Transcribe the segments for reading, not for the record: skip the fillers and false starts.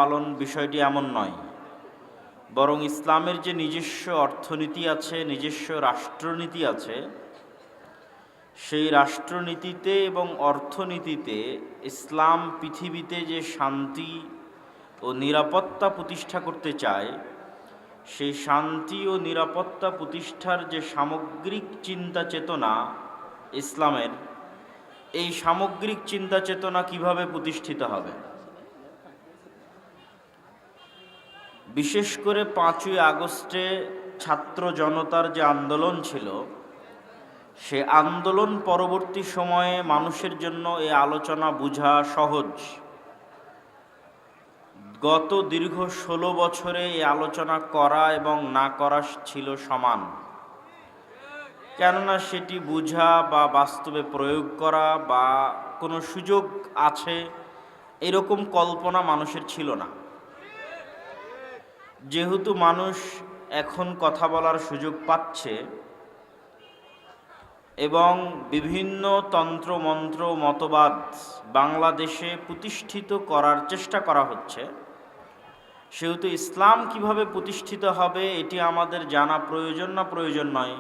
পালন বিষয়টি এমন নয়, বরং ইসলামের যে নিজস্ব অর্থনীতি আছে, নিজস্ব রাষ্ট্রনীতি আছে, সেই রাষ্ট্রনীতিতে এবং অর্থনীতিতে ইসলাম পৃথিবীতে যে শান্তি ও নিরাপত্তা প্রতিষ্ঠা করতে চায়, সেই শান্তি ও নিরাপত্তা প্রতিষ্ঠার যে সামগ্রিক চিন্তা চেতনা ইসলামের, এই সামগ্রিক চিন্তা চেতনা কিভাবে প্রতিষ্ঠিত হবে। বিশেষ করে 5ই আগস্টে ছাত্র জনতার যে আন্দোলন ছিল, সে আন্দোলন পরবর্তী সময়ে মানুষের জন্য এই আলোচনা বোঝা সহজ। গত দীর্ঘ 16 বছরে এই আলোচনা করা এবং না করা ছিল সমান, কেননা সেটি বোঝা বা বাস্তবে প্রয়োগ করা বা কোনো সুযোগ আছে এরকম কল্পনা মানুষের ছিল না। যেহেতু মানুষ এখন কথা বলার সুযোগ পাচ্ছে এবং বিভিন্ন তন্ত্রমন্ত্র মতবাদ বাংলাদেশে প্রতিষ্ঠিত করার চেষ্টা করা হচ্ছে, সেহেতু ইসলাম কিভাবে প্রতিষ্ঠিত হবে এটি আমাদের জানা প্রয়োজন না প্রয়োজন নয়?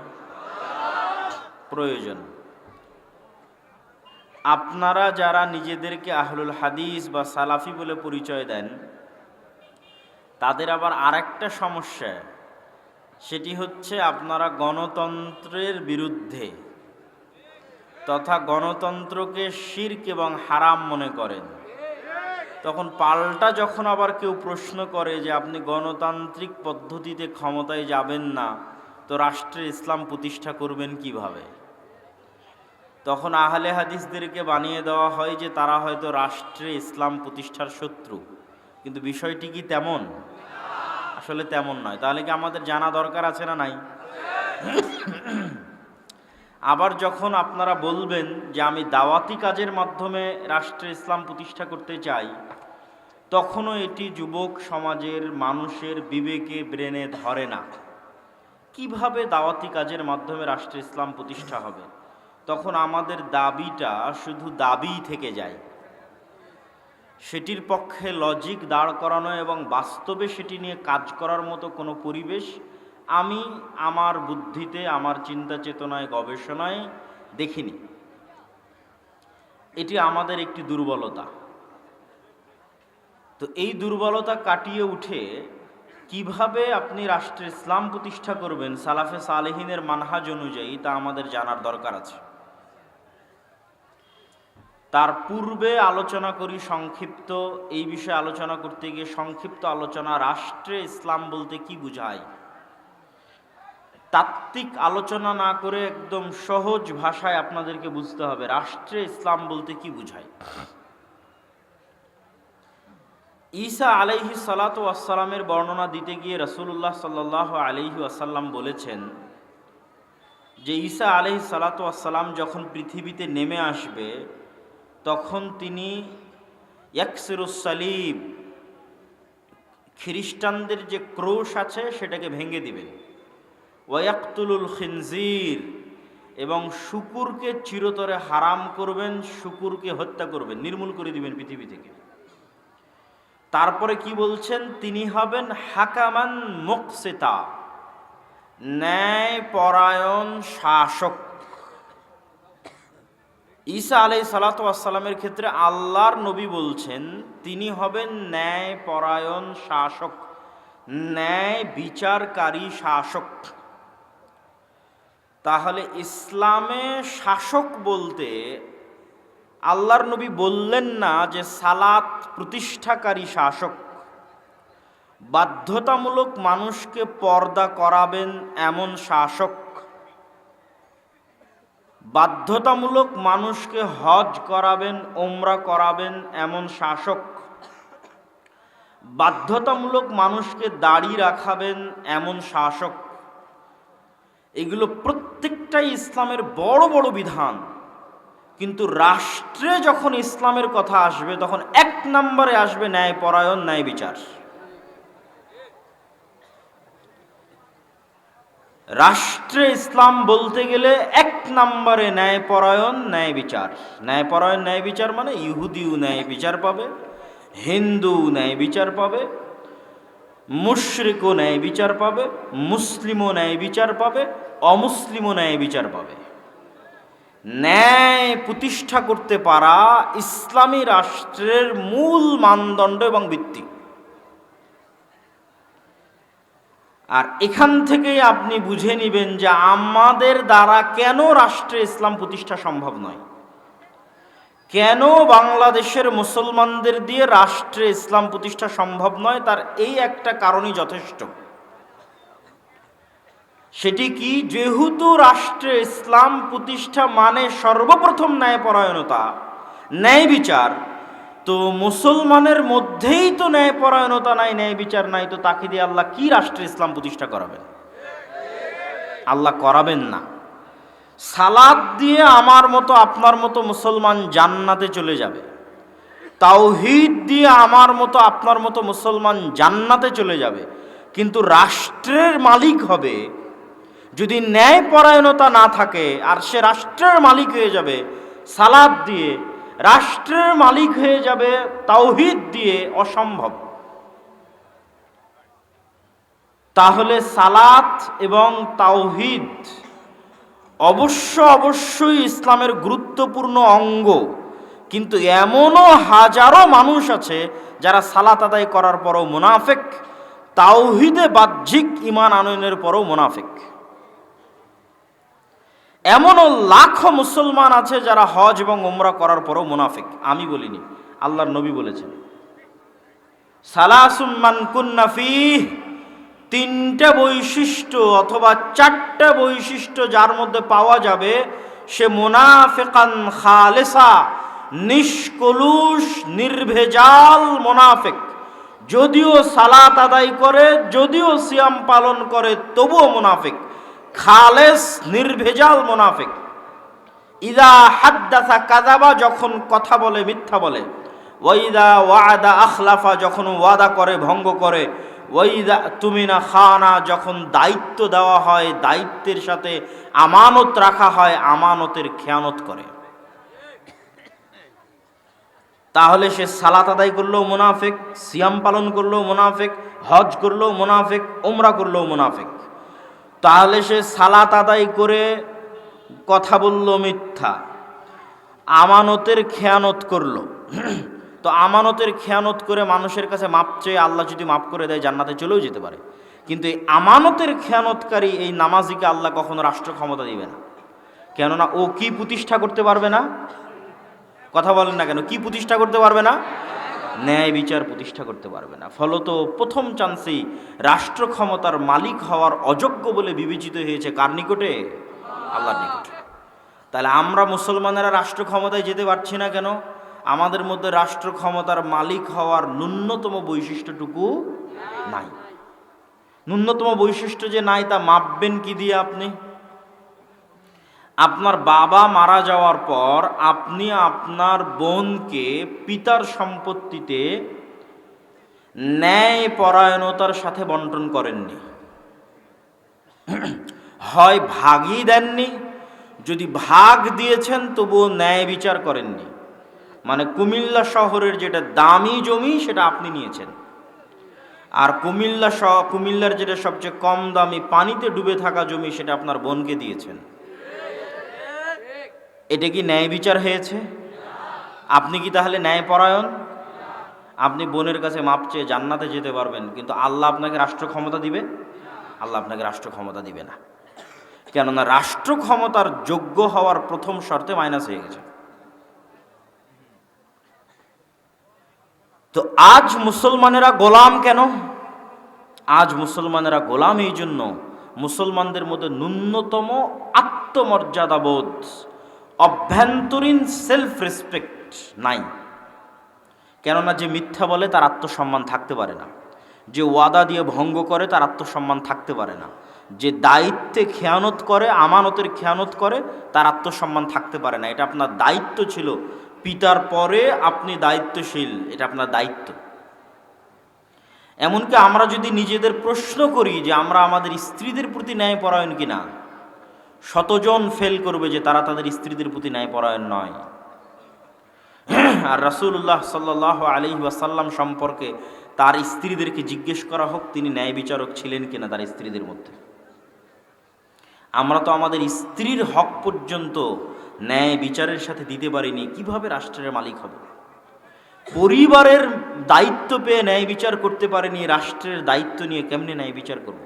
প্রয়োজন। আপনারা যারা নিজেদেরকে আহলুল হাদিস বা সালাফি বলে পরিচয় দেন, তাদের আবার আরেকটা সমস্যা, সেটি হচ্ছে আপনারা গণতন্ত্রের বিরুদ্ধে তথা গণতন্ত্রকে শিরক এবং হারাম মনে করেন। তখন পাল্টা যখন আবার কেউ প্রশ্ন করে যে আপনি গণতান্ত্রিক পদ্ধতিতে ক্ষমতায় যাবেন না, তো রাষ্ট্রে ইসলাম প্রতিষ্ঠা করবেন কিভাবে, তখন আহলে হাদিসদেরকে বানিয়ে দেওয়া হয় যে তারা হয়তো রাষ্ট্রে ইসলাম প্রতিষ্ঠার শত্রু। কিন্তু বিষয়টি কি তেমন? আসলে তেমন নয়। তাহলে কি আমাদের জানা দরকার আছে না নাই? আবার যখন আপনারা বলবেন যে আমি দাওয়াতি কাজের মাধ্যমে রাষ্ট্রে ইসলাম প্রতিষ্ঠা করতে চাই, তখনও এটি যুবক সমাজের মানুষের বিবেকে ব্রেনে ধরে না। কিভাবে দাওয়াতি কাজের মাধ্যমে রাষ্ট্রে ইসলাম প্রতিষ্ঠা হবে? তখন আমাদের দাবিটা শুধু দাবিই থেকে যায়। সেটির পক্ষে লজিক দাঁড় করানো এবং বাস্তবে সেটি নিয়ে কাজ করার মতো কোনো পরিবেশ আমি আমার বুদ্ধিতে, আমার চিন্তা চেতনায়, গবেষণায় দেখিনি। এটি আমাদের একটি দুর্বলতা। তো এই দুর্বলতা কাটিয়ে উঠে কিভাবে আপনি রাষ্ট্রে ইসলাম প্রতিষ্ঠা করবেন সালাফে সালেহিনের মানহাজ অনুযায়ী, তা আমাদের জানার দরকার আছে। তার পূর্বে আলোচনা করি সংক্ষিপ্ত, এই বিষয়ে আলোচনা করতে গিয়ে সংক্ষিপ্ত আলোচনা, রাষ্ট্রে ইসলাম বলতে কি বোঝায়। তাত্ত্বিক আলোচনা না করে একদম সহজ ভাষায় আপনাদেরকে বুঝতে হবে রাষ্ট্রে ইসলাম বলতে কি বোঝায়। ঈসা আলাইহিস সালাতু ওয়াস সালামের বর্ণনা দিতে গিয়ে রাসূলুল্লাহ সাল্লাল্লাহু আলাইহি ওয়াসাল্লাম বলেছেন যে ঈসা আলাইহিস সালাতু ওয়াস সালাম যখন পৃথিবীতে নেমে আসবে, তখন তিনি ইয়াকসিরুস সালিব, খ্রিস্টানদের যে ক্রুশ আছে সেটাকে ভেঙে দিবেন, ওয়ায়াকতুলুল খিনজির, এবং শুকুরকে চিরতরে হারাম করবেন, শুকুরকে হত্যা করবেন, নির্মূল করে দিবেন পৃথিবী থেকে। তারপরে কি বলছেন? তিনি হবেন হাকামান মুকসিতা, ন্যায় পরায়ণ শাসক। ঈসা আলাইহিস সালাতু ওয়াস সালামের ক্ষেত্রে আল্লাহর নবী বলছেন তিনি হবেন ন্যায় পরায়ণ শাসক, ন্যায় বিচারকারী শাসক। তাহলে ইসলামে শাসক বলতে আল্লাহর নবী বললেন না যে সালাত প্রতিষ্ঠাকারী শাসক, বাধ্যতামূলক মানুষকে পর্দা করাবেন এমন শাসক, বাধ্যতামূলক মানুষকে হজ করাবেন, ওমরা করাবেন এমন শাসক, বাধ্যতামূলক মানুষকে দাড়ি রাখাবেন এমন শাসক। এগুলো প্রত্যেকটাই ইসলামের বড় বড় বিধান। কিন্তু রাষ্ট্রে যখন ইসলামের কথা আসবে, তখন 1 নম্বরে আসবে ন্যায়পরায়ণ, ন্যায় বিচার। রাষ্ট্রে ইসলাম বলতে গেলে 1 নম্বরে ন্যায়পরায়ণ, ন্যায় বিচার। ন্যায়পরায়ণ, ন্যায় বিচার মানে ইহুদিও ন্যায় বিচার পাবে, হিন্দু ন্যায় বিচার পাবে, মুশরিকও ন্যায় বিচার পাবে, মুসলিমও ন্যায় বিচার পাবে, অমুসলিমও ন্যায় বিচার পাবে। ন্যায় প্রতিষ্ঠা করতে পারা ইসলামী রাষ্ট্রের মূল মানদণ্ড এবং ভিত্তি। আর এখান থেকেই আপনি বুঝে নেবেন যে আমাদের দ্বারা কেন রাষ্ট্রে ইসলাম প্রতিষ্ঠা সম্ভব নয়, কেন বাংলাদেশের মুসলমানদের দিয়ে রাষ্ট্রে ইসলাম প্রতিষ্ঠা সম্ভব নয়। তার এই একটা কারণই যথেষ্ট। সেটি কি? যেহেতু রাষ্ট্রে ইসলাম প্রতিষ্ঠা মানে সর্বপ্রথম ন্যায়পরায়ণতা, ন্যায় বিচার, তো মুসলমানের মধ্যেই তো ন্যায়পরায়ণতা নাই, ন্যায় বিচার নাই, তো তাকে দিয়ে আল্লাহ কি রাষ্ট্রে ইসলাম প্রতিষ্ঠা করাবেন? আল্লাহ করাবেন না। সালাত দিয়ে আমার মতো আপনার মতো মুসলমান জান্নাতে চলে যাবে, তাওহীদ দিয়ে আমার মতো আপনার মতো মুসলমান জান্নাতে চলে যাবে, কিন্তু রাষ্ট্রের মালিক হবে যদি ন্যায়পরায়ণতা না থাকে, আর সে রাষ্ট্রের মালিক হয়ে যাবে সালাত দিয়ে, রাষ্ট্রের মালিক হয়ে যাবে তাওহীদ দিয়ে, অসম্ভব। তাহলে সালাত এবং তাওহীদ অবশ্যই ইসলামের গুরুত্বপূর্ণ অঙ্গ, কিন্তু এমনও হাজারো মানুষ আছে যারা সালাত আদায় করার পরও মুনাফিক, তাওহীদে বাহ্যিক ঈমান আনয়নের পরও মুনাফিক। এমনও লাখো মুসলমান আছে যারা হজ এবং উমরা করার পরও মুনাফিক। আমি বলিনি, আল্লাহর নবী বলেছেন, সালাসুম মান কুন্না ফীহ, তিনটা বৈশিষ্ট্য অথবা চারটা বৈশিষ্ট্য যার মধ্যে পাওয়া যাবে সে মুনাফিকান খালেসা, নিষ্কলুষ নির্ভেজাল মুনাফিক। যদিও সালাত আদায় করে, যদিও সিয়াম পালন করে, তবুও মুনাফিক, খালেস নির্ভেজাল মুনাফিক। ইদা হাদ্দাসা কাযাবা, যখন কথা বলে মিথ্যা বলে, ওয়াইদা ওয়াদা আখলাফা, যখন ওয়াদা করে ভঙ্গ করে, ওয়াইদা তুমিনা খানা, যখন দায়িত্ব দেওয়া হয় দায়িত্বের সাথে আমানত রাখা হয় আমানতের খেয়ানত করে। তাহলে সে সালাত আদায় করলেও মুনাফিক, সিয়াম পালন করলেও মুনাফিক, হজ করলেও মুনাফিক, উমরা করলেও মুনাফিক। তাহলে সে সালাত আদায় করে কথা বলল মিথ্যা, আমানতের খেয়ানত করলো, তো আমানতের খেয়ানত করে মানুষের কাছে মাপ চেয়ে আল্লাহ যদি মাফ করে দেয় জান্নাতে চলেও যেতে পারে, কিন্তু এই আমানতের খেয়ানতকারী এই নামাজিকে আল্লাহ কখনো রাষ্ট্র ক্ষমতা দিবে না। কেননা ও কি প্রতিষ্ঠা করতে পারবে না? কথা বলেন না কেন? কি প্রতিষ্ঠা করতে পারবে না? ন্যায় বিচার প্রতিষ্ঠা করতে পারবে না। ফলত প্রথম চান্সেই রাষ্ট্র ক্ষমতার মালিক হওয়ার অযোগ্য বলে বিবেচিত হয়েছে কার নিকটে? আল্লাহর নিকটে। তাহলে আমরা মুসলমানেরা রাষ্ট্র ক্ষমতায় যেতে পারছি না কেন? আমাদের মধ্যে রাষ্ট্র ক্ষমতার মালিক হওয়ার ন্যূনতম বৈশিষ্ট্যটুকু নাই। ন্যূনতম বৈশিষ্ট্য যে নাই তা মাপবেন কি দিয়ে? আপনি আপনার বাবা মারা যাওয়ার পর আপনি আপনার বোনকে পিতার সম্পত্তিতে ন্যায় পরায়ণতার সাথে বন্টন করেননি, হয় ভাগই দেননি, যদি ভাগ দিয়েছেন তবুও ন্যায় বিচার করেননি। মানে কুমিল্লা শহরের যেটা দামি জমি সেটা আপনি নিয়েছেন, আর কুমিল্লার যেটা সবচেয়ে কম দামি পানিতে ডুবে থাকা জমি সেটা আপনার বোনকে দিয়েছেন। এটা কি ন্যায় বিচার হয়েছে? আপনি কি তাহলে ন্যায়পরায়ণ? আপনি বোনের কাছে মাপ চেয়ে জান্নাতে যেতে পারবেন, কিন্তু আল্লাহ আপনাকে রাষ্ট্র ক্ষমতা দিবে? আল্লাহ আপনাকে রাষ্ট্র ক্ষমতা দিবে না। কেননা রাষ্ট্র ক্ষমতার যোগ্য হওয়ার প্রথম শর্তে মাইনাস হয়ে গেছে। তো আজ মুসলমানেরা গোলাম কেন? আজ মুসলমানেরা গোলাম এই জন্য, মুসলমানদের মধ্যে ন্যূনতম আত্মমর্যাদাবোধ, অভ্যন্তরীণ সেলফ রেসপেক্ট নাই। কেননা যে মিথ্যা বলে তার আত্মসম্মান থাকতে পারে না, যে ওয়াদা দিয়ে ভঙ্গ করে তার আত্মসম্মান থাকতে পারে না, যে দায়িত্বে খেয়ানত করে, আমানতের খেয়ানত করে, তার আত্মসম্মান থাকতে পারে না। এটা আপনার দায়িত্ব ছিল, পিতার পরে আপনি দায়িত্বশীল, এটা আপনার দায়িত্ব। এমনকি আমরা যদি নিজেদের প্রশ্ন করি যে আমরা আমাদের স্ত্রীদের প্রতি ন্যায়পরায়ণ কিনা, শতজন ফেল করবে যে তারা তাদের স্ত্রীদের প্রতি ন্যায়পরায়ণ নয়। আর রাসূলুল্লাহ সাল্লাল্লাহু আলাইহি ওয়াসাল্লাম সম্পর্কে তার স্ত্রীদেরকে জিজ্ঞেস করা হোক তিনি ন্যায় বিচারক ছিলেন কিনা তার স্ত্রীদের মধ্যে। আমরা তো আমাদের স্ত্রীর হক পর্যন্ত ন্যায় বিচারের সাথে দিতে পারিনি, কিভাবে রাষ্ট্রের মালিক হব? পরিবারের দায়িত্ব পেয়ে ন্যায় বিচার করতে পারেনি, রাষ্ট্রের দায়িত্ব নিয়ে কেমনে ন্যায় বিচার করব?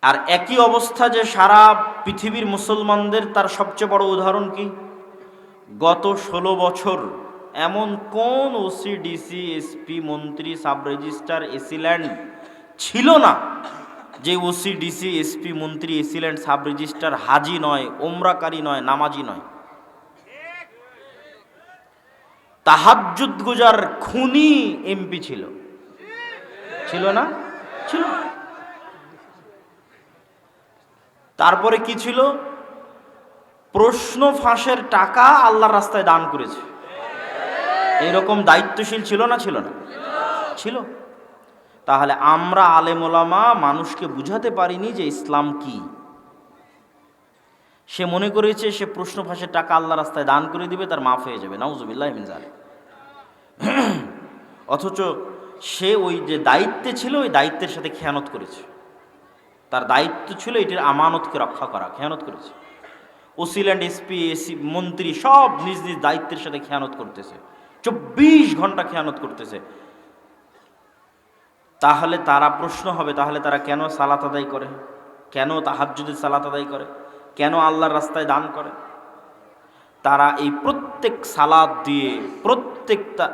আর একই অবস্থা যে সারা পৃথিবীর মুসলমানদের, তার সবচেয়ে বড় উদাহরণ কি? গত 16 বছর এমন কোন ওসি, ডিসি, এসপি, মন্ত্রী, সাব রেজিস্ট্রার, এসিল্যান্ড ছিল না যে ওসি, ডিসি, এসপি, মন্ত্রী, এসিল্যান্ড, সাব রেজিস্ট্রার হাজি নয়, ওমরাকারী নয়, নামাজি নয়। তাহাজ্জুদ গুজার খুনি এমপি ছিল, ছিল না? ছিল। তারপরে কি ছিল? প্রশ্ন ফাঁসের টাকা আল্লাহর রাস্তায় দান করেছে। এরকম দায়িত্বশীল ছিল না? ছিল না? ছিল। তাহলে আমরা আলেম ওলামা মানুষকে বুঝাতে পারিনি যে ইসলাম কি। সে মনে করেছে সে প্রশ্ন ফাঁসের টাকা আল্লাহর রাস্তায় দান করে দিবে, তার মাফ হয়ে যাবে। নাউজুবিল্লাহি মিন যালিক। অথচ সে ওই যে দায়িত্বে ছিল, ওই দায়িত্বের সাথে খেয়ানত করেছে। তার দায়িত্ব ছিল এটির আমানতকে রক্ষা করা, খেয়ানত করেছে। ওসিল্যান্ড, এসপি, এসি, মন্ত্রী সব নিজ নিজ দায়িত্বের সাথে খেয়ানত করতেছে, 24 ঘন্টা খেয়ানত করতেছে। তাহলে তারা প্রশ্ন হবে, তাহলে তারা কেন সালাত আদায় করে, কেন তাহাজ্জুদের সালাত আদায় করে, কেন আল্লাহর রাস্তায় দান করে? তারা এই প্রত্যেক সালাত দিয়ে, প্রত্যেকটা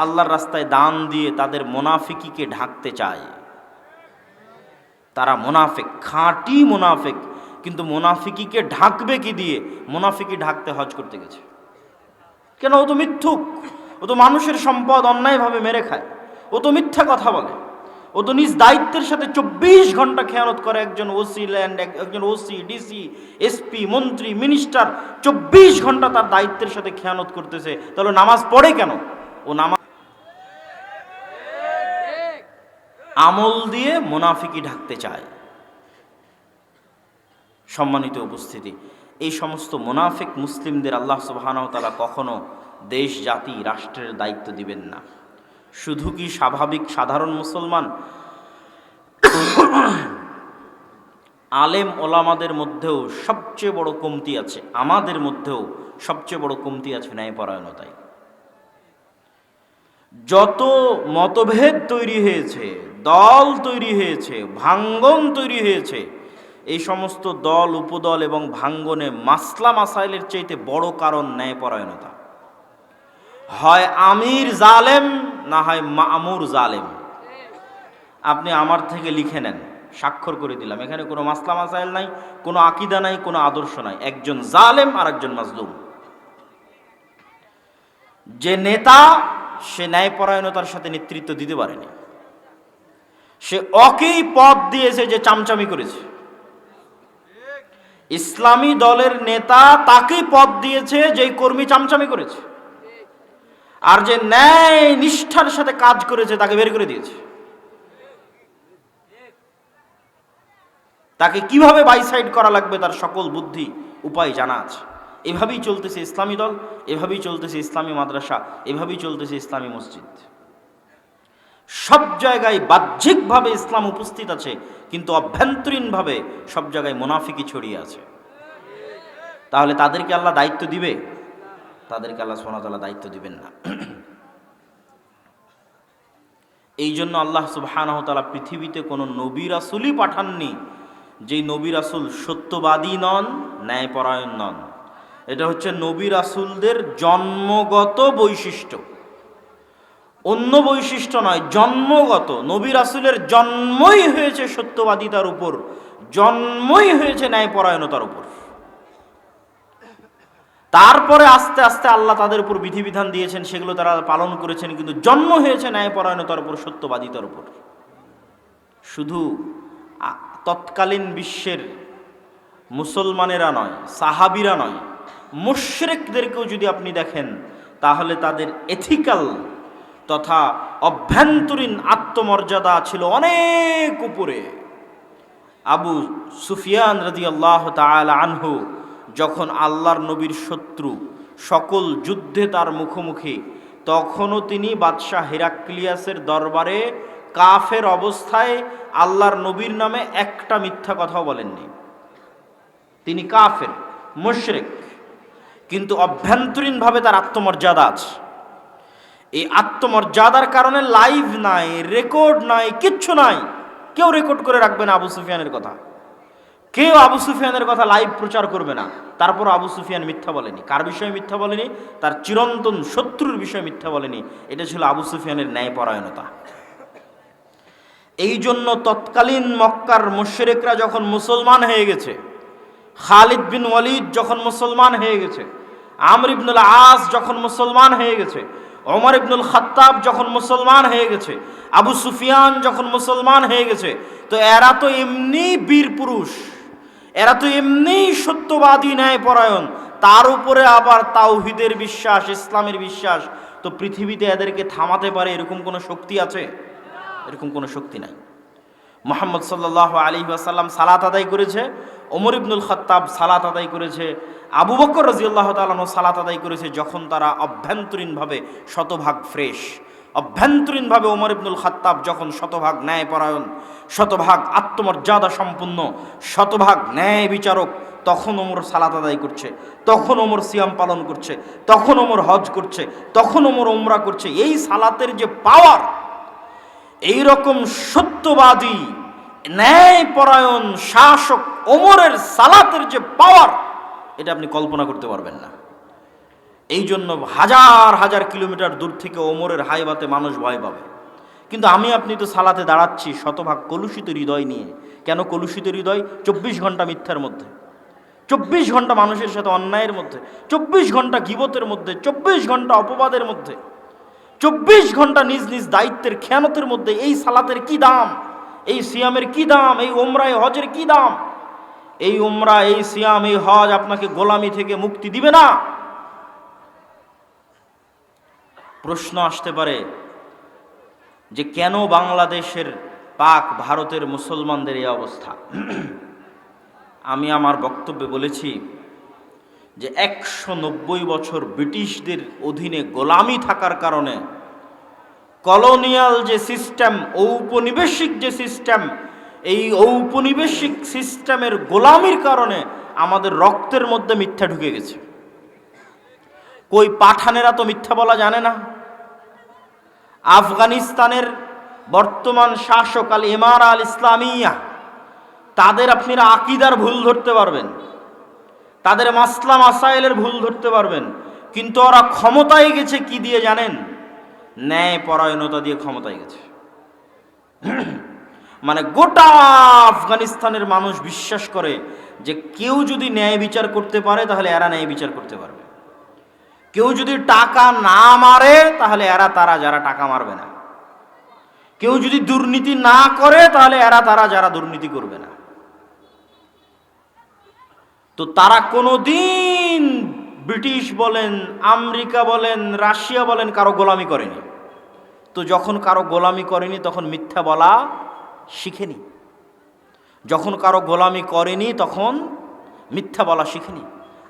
আল্লাহর রাস্তায় দান দিয়ে তাদের মুনাফিকিকে ঢাকতে চায়। তারা মুনাফিক, খাঁটি মুনাফিক। কিন্তু মুনাফিকিকে ঢাকবে কি দিয়ে? মুনাফিকি ঢাকতে হজ করতে গেছে। কেন? ও তো মিথ্যুক, ও তো মানুষের সম্পদ অন্যায়ভাবে মেরে খায়, ও তো মিথ্যা কথা বলে, ও তো নিজ দায়িত্বের সাথে 24 ঘন্টা খেয়ানত করে। একজন ওসি ল্যান্ড, একজন ওসি, ডিসি, এসপি, মন্ত্রী, মিনিস্টার 24 ঘন্টা তার দায়িত্বের সাথে খেয়ানত করতেছে। তাহলে নামাজ পড়ে কেন? ও নামাজ আমল দিয়ে মুনাফিকি ঢাকতে চায়। সম্মানিত উপস্থিতি, এই সমস্ত মুনাফিক মুসলিমদের আল্লাহ সুবহানাহু ওয়া তাআলা কখনো দেশ, জাতি, রাষ্ট্রের দায়িত্ব দিবেন না। শুধু কি স্বাভাবিক সাধারণ মুসলমান, আলেম ওলামাদের মধ্যেও সবচেয়ে বড় কমতি আছে, আমাদের মধ্যেও সবচেয়ে বড় কমতি আছে ন্যায়পরায়ণতায়। যত মতভেদ তৈরি হয়েছে, দল তৈরি হয়েছে, ভাঙ্গন তৈরি হয়েছে, এই সমস্ত দল, উপদল এবং ভাঙ্গনে মাসলা মাসাইলের চাইতে বড় কারণ ন্যায়পরায়ণতা। হয় আমির জালেম, না হয় মামুর জালেম। আপনি আমার থেকে লিখে নেন, স্বাক্ষর করে দিলাম, এখানে কোনো মাসলা মাসাইল নাই, কোনো আকীদা নাই, কোনো আদর্শ নাই। একজন জালেম আর একজন মাজলুম। যে নেতা, সে ন্যায়পরায়ণতার সাথে নেতৃত্ব দিতে পারেনি। সে ওকেই পদ দিয়েছে যে চামচামি করেছে। ইসলামী দলের নেতা তাকেই পদ দিয়েছে যে কর্মী চামচামি করেছে। আর যে ন্যায় নিষ্ঠার সাথে কাজ করেছে তাকে বের করে দিয়েছে। তাকে কিভাবে বাইসাইড করা লাগবে তার সকল বুদ্ধি উপায় জানা আছে। এভাবেই চলতেছে ইসলামী দল, এভাবেই চলতেছে ইসলামী মাদ্রাসা, এভাবেই চলতেছে ইসলামী মসজিদ। সব জায়গায় বাহ্যিকভাবে ইসলাম উপস্থিত আছে, কিন্তু অভ্যন্তরীণভাবে সব জায়গায় মুনাফিকি ছড়িয়ে আছে। তাহলে তাদেরকে আল্লাহ দায়িত্ব দিবে? তাদেরকে আল্লাহ সুবহানাহু ওয়া তাআলা দায়িত্ব দিবেন না। এই জন্য আল্লাহ সুবহানাহু ওয়া তাআলা পৃথিবীতে কোনো নবী রাসূলই পাঠাননি যেই নবী রাসূল সত্যবাদী নন, ন্যায়পরায়ণ নন। এটা হচ্ছে নবী রাসূলদের জন্মগত বৈশিষ্ট্য, অন্য বৈশিষ্ট্য নয়, জন্মগত। নবী রাসূলের জন্মই হয়েছে সত্যবাদিতার উপর, জন্মই হয়েছে ন্যায়পরায়ণতার উপর। তারপরে আস্তে আস্তে আল্লাহ তাদের উপর বিধিবিধান দিয়েছেন, সেগুলো তারা পালন করেছেন, কিন্তু জন্ম হয়েছে ন্যায়পরায়ণতার উপর, সত্যবাদিতার উপর। শুধু তৎকালীন বিশ্বের মুসলমানেরা নয়, সাহাবীরা নয়, মুশরিকদেরকেও যদি আপনি দেখেন তাহলে তাদের এথিক্যাল তথা অভ্যন্তরীণ আত্মমর্যাদা ছিল অনেক উপরে। আবু সুফিয়ান রাদিয়াল্লাহু তাআলা আনহু যখন আল্লাহর নবীর শত্রু সকল যুদ্ধে তার মুখোমুখি, তখনও তিনি বাদশাহ হেরাক্লিয়াসের দরবারে কাফের অবস্থায় আল্লাহর নবীর নামে একটা মিথ্যা কথাও বলেননি। তিনি কাফের, মুশরিক, কিন্তু অভ্যন্তরীণভাবে তার আত্মমর্যাদা আছে। এই আত্মমর্যাদার কারণে লাইভ নাই, রেকর্ড নাই, কিচ্ছু নাই। কেউ রেকর্ড করে রাখবে না আবু সুফিয়ানের কথা, কেউ আবু সুফিয়ানের কথা লাইভ প্রচার করবে না। তারপর আবু সুফিয়ান মিথ্যা বলেনি। কার বিষয়ে মিথ্যা বলেনি? তার চিরন্তন শত্রুর বিষয়ে মিথ্যা বলেনি। এটা ছিল আবু সুফিয়ানের ন্যায়পরায়ণতা। এই জন্য তৎকালীন মক্কার মুশরিকরা যখন মুসলমান হয়ে গেছে, খালিদ বিন ওয়ালিদ যখন মুসলমান হয়ে গেছে, আমর ইবনুল আস যখন মুসলমান হয়ে গেছে, ওমর ইবনুল খাত্তাব যখন মুসলমান হয়ে গেছে, আবু সুফিয়ান যখন মুসলমান হয়ে গেছে, তো এরা তো এমনি বীর পুরুষ, এরা তো এমনি সত্যবাদী ন্যায়পরায়ণ, তার উপরে আবার তাওহীদের বিশ্বাস, ইসলামের বিশ্বাস। তো পৃথিবীতে এদেরকে থামাতে পারে এরকম কোনো শক্তি আছে? এরকম কোনো শক্তি নাই। মুহাম্মদ সাল্লাল্লাহু আলাইহি ওয়াসাল্লাম সালাত আদায় করেছে, ওমর ইবনুল খাত্তাব সালাত আদায় করেছে, আবু বকর রাদিয়াল্লাহু তাআলা আনহু সালাত আদায় করেছে, যখন তারা অভ্যন্তরীণভাবে শতভাগ ফ্রেশ। অভ্যন্তরীণভাবে ওমর ইবনুল খাত্তাব যখন শতভাগ ন্যায়পরায়ণ, শতভাগ আত্মমর্যাদা সম্পন্ন, শতভাগ ন্যায় বিচারক, তখন ওমর সালাত আদায় করছে, তখন ওমর সিয়াম পালন করছে, তখন ওমর হজ করছে, তখন ওমর উমরা করছে। এই সালাতের যে পাওয়ার, এই রকম সত্যবাদী ন্যায়পরায়ণ শাসক ওমরের সালাতের যে পাওয়ার, এটা আপনি কল্পনা করতে পারবেন না। এই জন্য হাজার হাজার কিলোমিটার দূর থেকে ওমরের হাইবাতে মানুষ ভয় পাবে। কিন্তু আমি আপনি তো সালাতে দাঁড়াচ্ছি শতভাগ কলুষিত হৃদয় নিয়ে। কেন কলুষিত হৃদয়? 24 ঘন্টা মিথ্যার মধ্যে, 24 ঘন্টা মানুষের সাথে অন্যায়ের মধ্যে, 24 ঘন্টা গীবতের মধ্যে, 24 ঘন্টা অপবাদের মধ্যে, 24 ঘন্টা নিজ নিজ দায়িত্বের খেয়ানতের মধ্যে। এই সালাতের কি দাম, এই সিয়ামের কি দাম, এই ওমরা এই হজের কি দাম? এই ওমরা, এই সিয়াম, এই হজ আপনাকে গোলামি থেকে মুক্তি দিবে না। প্রশ্ন আসতে পারে যে কেন বাংলাদেশের, পাক ভারতের মুসলমানদের এই অবস্থা? আমি আমার বক্তব্যে বলেছি যে 190 বছর ব্রিটিশদের অধীনে গোলামি থাকার কারণে, কলোনিয়াল যে সিস্টেম, ঔপনিবেশিক যে সিস্টেম, এই ঔপনিবেশিক সিস্টেমের গোলামির কারণে আমাদের রক্তের মধ্যে মিথ্যা ঢুকে গেছে। কই পাঠানেরা তো মিথ্যা বলা জানে না। আফগানিস্তানের বর্তমান শাসক আল ইমারা আল ইসলামিয়া, তাদের আপনারা আকীদার ভুল ধরতে পারবেন, তাদের মাসলা মাসাইলের ভুল ধরতে পারবেন, কিন্তু ওরা ক্ষমতায় গেছে কি দিয়ে জানেন? ন্যায়পরায়ণতা দিয়ে ক্ষমতায় গেছে। মানে গোটা আফগানিস্তানের মানুষ বিশ্বাস করে যে কেউ যদি ন্যায় বিচার করতে পারে তাহলে এরা ন্যায় বিচার করতে পারবে, কেউ যদি টাকা না মারে তাহলে এরা তারা যারা টাকা মারবে না, কেউ যদি দুর্নীতি না করে তাহলে এরা তারা যারা দুর্নীতি করবে না। তো তারা কোনোদিন ব্রিটিশ বলেন, আমেরিকা বলেন, রাশিয়া বলেন কারো গোলামি করেনি। তো যখন কারো গোলামি করেনি তখন মিথ্যা বলা শিখেনি, যখন কারো গোলামি করেনি তখন মিথ্যা বলা শিখেনি।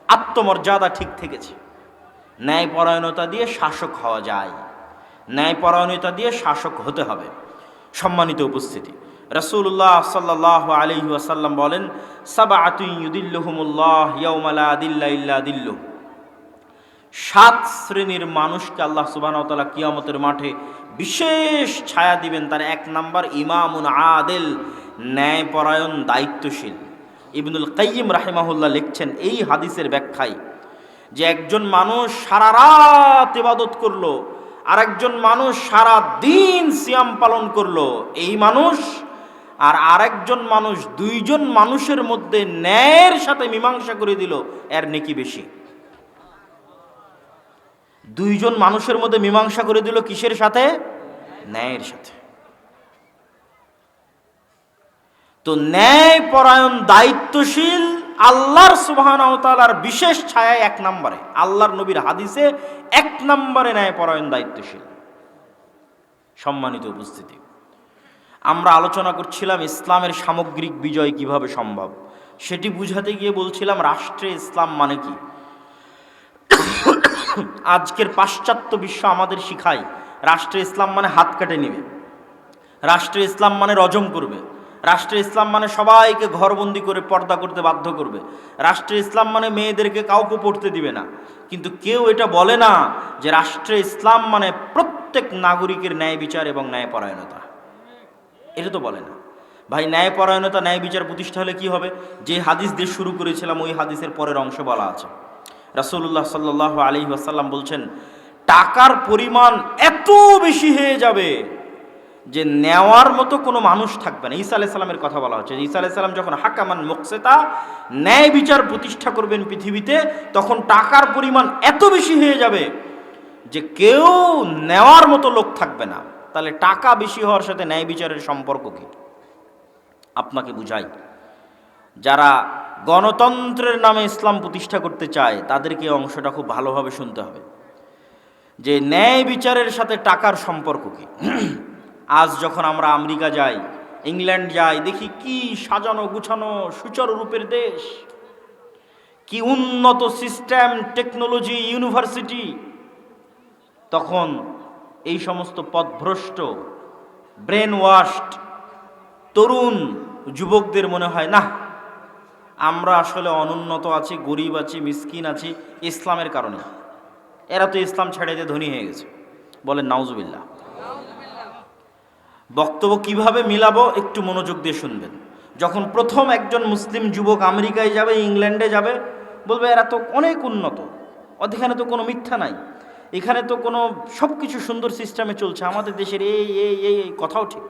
আত্মমর্যাদা ঠিক থেকেছে। ন্যায়পরায়ণতা দিয়ে শাসক হওয়া যায়, ন্যায়পরায়ণতা দিয়ে শাসক হতে হবে। সম্মানিত উপস্থিতি, রাসূলুল্লাহ সাল্লাল্লাহু আলাইহি ওয়াসাল্লাম বলেন, সাবআতুন ইউদিল্লুহুমুল্লাহ ইয়াওমা লা দিল্লা ইল্লা দিল্লুহ। 7 শ্রেণীর মানুষকে আল্লাহ সুবহানাহু ওয়া তাআলা কিয়ামতের মাঠে বিশেষ ছায়া দিবেন। তার 1 নাম্বার ইমামুন আদিল, ন্যায়পরায়ণ দায়িত্বশীল। ইবনুল কাইয়িম রাহিমাহুল্লাহ লিখছেন এই হাদিসের ব্যাখ্যায় যে একজন মানুষ সারা রাত ইবাদত করলো, আর একজন মানুষ সারা দিন সিয়াম পালন করলো, এই মানুষ আর আরেকজন মানুষ, 2 জন মানুষের মধ্যে ন্যায়ের সাথে মীমাংসা করে দিল, এর নেকি বেশি। 2 জন মানুষের মধ্যে মীমাংসা করে দিল কিসের সাথে? ন্যায়ের সাথে। তো ন্যায়পরায়ণ দায়িত্বশীল আল্লাহর সুবহানাহু ওয়া তাআলার বিশেষ ছায়ায় 1 নম্বরে, আল্লাহর নবীর হাদিসে 1 নম্বরে ন্যায়পরায়ণ দায়িত্বশীল। সম্মানিত উপস্থিতি, আমরা আলোচনা করছিলাম ইসলামের সামগ্রিক বিজয় কিভাবে সম্ভব। সেটি বুঝাতে গিয়ে বলছিলাম রাষ্ট্রে ইসলাম মানে কি। আজকের পাশ্চাত্য বিশ্ব আমাদের শিখায় রাষ্ট্রে ইসলাম মানে হাত কেটে নেবে, রাষ্ট্রে ইসলাম মানে রজম করবে, রাষ্ট্রে ইসলাম মানে সবাইকে ঘরবন্দি করে পর্দা করতে বাধ্য করবে, রাষ্ট্রে ইসলাম মানে মেয়েদেরকে কাউকে পড়তে দিবে না। কিন্তু কেউ এটা বলে না যে রাষ্ট্রে ইসলাম মানে প্রত্যেক নাগরিকের ন্যায় বিচার এবং ন্যায়পরায়ণতা। এটা তো বলে না ভাই। ন্যায়পরায়ণতা, ন্যায় বিচার প্রতিষ্ঠা হলে কি হবে? যে হাদিস দিয়ে শুরু করেছিলাম ওই হাদিসের পরের অংশে বলা আছে, রাসূলুল্লাহ সাল্লাল্লাহু আলাইহি ওয়াসাল্লাম বলছেন, টাকার পরিমাণ এত বেশি হয়ে যাবে যে নেওয়ার মতো কোনো মানুষ থাকবে না। ঈসা আলাইহিস সালামের কথা বলা হচ্ছে। ঈসা আলাইহিস সালাম যখন হাকামান মুকসিতা, ন্যায় বিচার প্রতিষ্ঠা করবেন পৃথিবীতে, তখন টাকার পরিমাণ এত বেশি হয়ে যাবে যে কেউ নেওয়ার মতো লোক থাকবে না। তাহলে টাকা বেশি হওয়ার সাথে ন্যায় বিচারের সম্পর্ক কি? আপনাকে বুঝাই, যারা গণতন্ত্রের নামে ইসলাম প্রতিষ্ঠা করতে চায় তাদেরকে এই অংশটা খুব ভালোভাবে শুনতে হবে যে ন্যায় বিচারের সাথে টাকার সম্পর্ক কি। আজ যখন আমরা আমেরিকা যাই, ইংল্যান্ড যাই, দেখি কি সাজানো গুছানো সুচারু রূপের দেশ, কি উন্নত সিস্টেম, টেকনোলজি, ইউনিভার্সিটি। তখন এই সমস্ত পথভ্রষ্ট, ব্রেন ওয়াশড তরুণ যুবকদের মনে হয়, না, আমরা আসলে অনুন্নত আছি, গরিব আছি, মিসকিন আছি ইসলামের কারণে। এরা তো ইসলাম ছেড়ে দিয়ে ধনী হয়ে গেছে। বলেন নাউজুবিল্লাহ। বক্তব্য কিভাবে মিলাবো একটু মনোযোগ দিয়ে শুনবেন। যখন প্রথম একজন মুসলিম যুবক আমেরিকায় যাবে, ইংল্যান্ডে যাবে, বলবে এরা তো অনেক উন্নত, এখানে তো কোনো মিথ্যা নাই, এখানে তো কোনো সব কিছু সুন্দর সিস্টেমে চলছে, আমাদের দেশের এই এই এই এই কথাও ঠিক।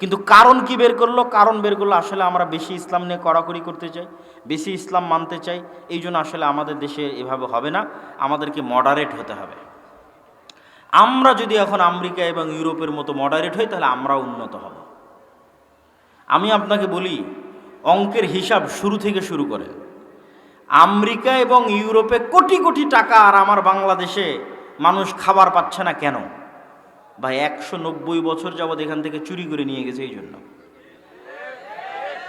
কিন্তু কারণ কি বের করলো? কারণ বের করলো আসলে আমরা বেশি ইসলাম নিয়ে কড়াকড়ি করতে চাই, বেশি ইসলাম মানতে চাই, এই জন্য আসলে আমাদের দেশে এভাবে হবে না, আমাদেরকে মডারেট হতে হবে। আমরা যদি এখন আমেরিকা এবং ইউরোপের মতো মডারেট হই তাহলে আমরা উন্নত হব। আমি আপনাকে বলি, অঙ্কের হিসাব শুরু থেকে শুরু করে আমেরিকা এবং ইউরোপে কোটি কোটি টাকা, আর আমার বাংলাদেশে মানুষ খাবার পাচ্ছে না কেন? ভাই 190 বছর যাবৎ এখান থেকে চুরি করে নিয়ে গেছে, এই জন্য।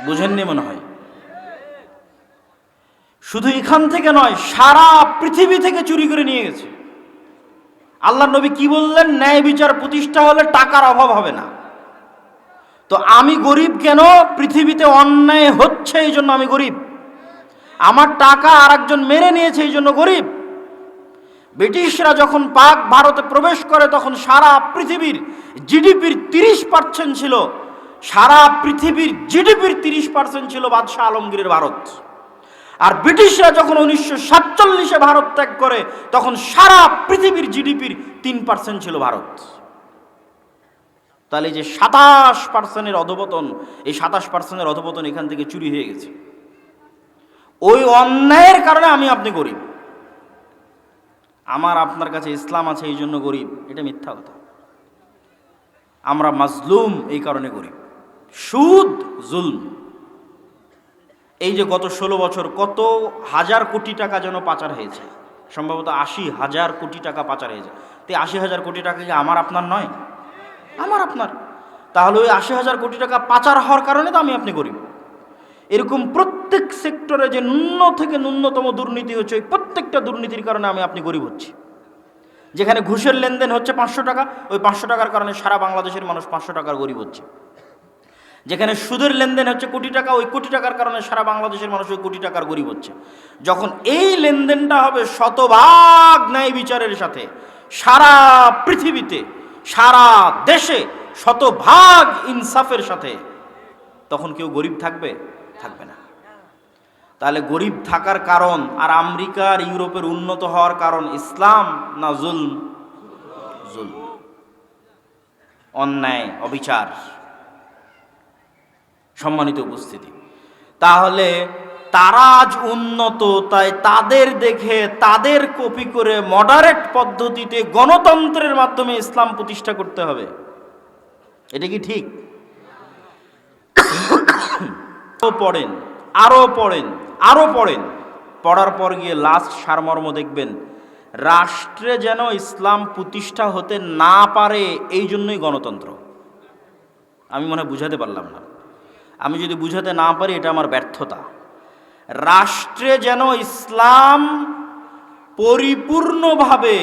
বুঝেননি মনে হয়। শুধু এখান থেকে নয়, সারা পৃথিবী থেকে চুরি করে নিয়ে গেছে। আল্লাহর নবী কি বললেন? ন্যায় বিচার প্রতিষ্ঠা হলে টাকার অভাব হবে না। তো আমি গরিব কেন? পৃথিবীতে অন্যায় হচ্ছে এই জন্য আমি গরিব। আমার টাকা আর একজন মেরে নিয়েছে এই জন্য গরিব। ব্রিটিশরা যখন পাক ভারতে প্রবেশ করে তখন সারা পৃথিবীর জিডিপির 30% ছিল, সারা পৃথিবীর জিডিপির 30% ছিল বাদশাহ আলমগীরের ভারত। আর ব্রিটিশরা যখন 1947-এ ভারত ত্যাগ করে তখন সারা পৃথিবীর জিডিপির 3% ছিল ভারত। তাহলে যে 27%-এর অধঃপতন, এই 27%-এর অধঃপতন এখান থেকে চুরি হয়ে গেছে। ওই অন্যায়ের কারণে আমি আপনি গরিব। আমার আপনার কাছে ইসলাম আছে এই জন্য গরিব, এটা মিথ্যা কথা। আমরা মাজলুম এই কারণে গরিব। সুদ, জুলম। এই যে গত 16 বছর কত হাজার কোটি টাকা যেন পাচার হয়েছে, সম্ভবত 80,000 কোটি টাকা পাচার হয়েছে। তো 80,000 কোটি টাকা কি আমার আপনার নয়? আমার আপনার। তাহলে ওই 80,000 কোটি টাকা পাচার হওয়ার কারণে তো আমি আপনি গরিব। এরকম প্রত্যেক সেক্টরে যে ন্যূন থেকে ন্যূনতম দুর্নীতি হচ্ছে, ওই প্রত্যেকটা দুর্নীতির কারণে আমি আপনি গরিব হচ্ছি। যেখানে ঘুষের লেনদেন হচ্ছে 500 টাকা, ওই 500 টাকার কারণে সারা বাংলাদেশের মানুষ 500 টাকার গরিব হচ্ছে। যেখানে সুদের লেনদেন হচ্ছে কোটি টাকা, ওই কোটি টাকার কারণে সারা বাংলাদেশের মানুষ ওই কোটি টাকার গরিব হচ্ছে। যখন এই লেনদেনটা হবে শতভাগ ন্যায় বিচারের সাথে, সারা পৃথিবীতে, সারা দেশে শতভাগ ইনসাফের সাথে, তখন কেউ গরিব থাকবে? থাকবে না। তাহলে গরিব থাকার কারণ আর আমেরিকা আর ইউরোপের উন্নত হওয়ার কারণ ইসলাম না জুলম? জুলম, অন্যায়, অবিচার। সম্মানিত উপস্থিতি, তাহলে তারা আজ উন্নত, তাই তাদের দেখে, তাদের কপি করে মডারেট পদ্ধতিতে গণতন্ত্রের মাধ্যমে ইসলাম প্রতিষ্ঠা করতে হবে। এটা কি ঠিক? পড়েন, আরো পড়েন, আরো পড়েন, পড়ার পর গিয়ে লাস্ট সারমর্ম দেখবেন, রাষ্ট্রে যেন ইসলাম প্রতিষ্ঠা হতে না পারে এই জন্যই গণতন্ত্র। আমি মনে হয় বুঝাতে পারলাম না। আমি যদি বুঝাতে না পারি এটা আমার ব্যর্থতা। রাষ্ট্রে যেন ইসলাম পরিপূর্ণভাবে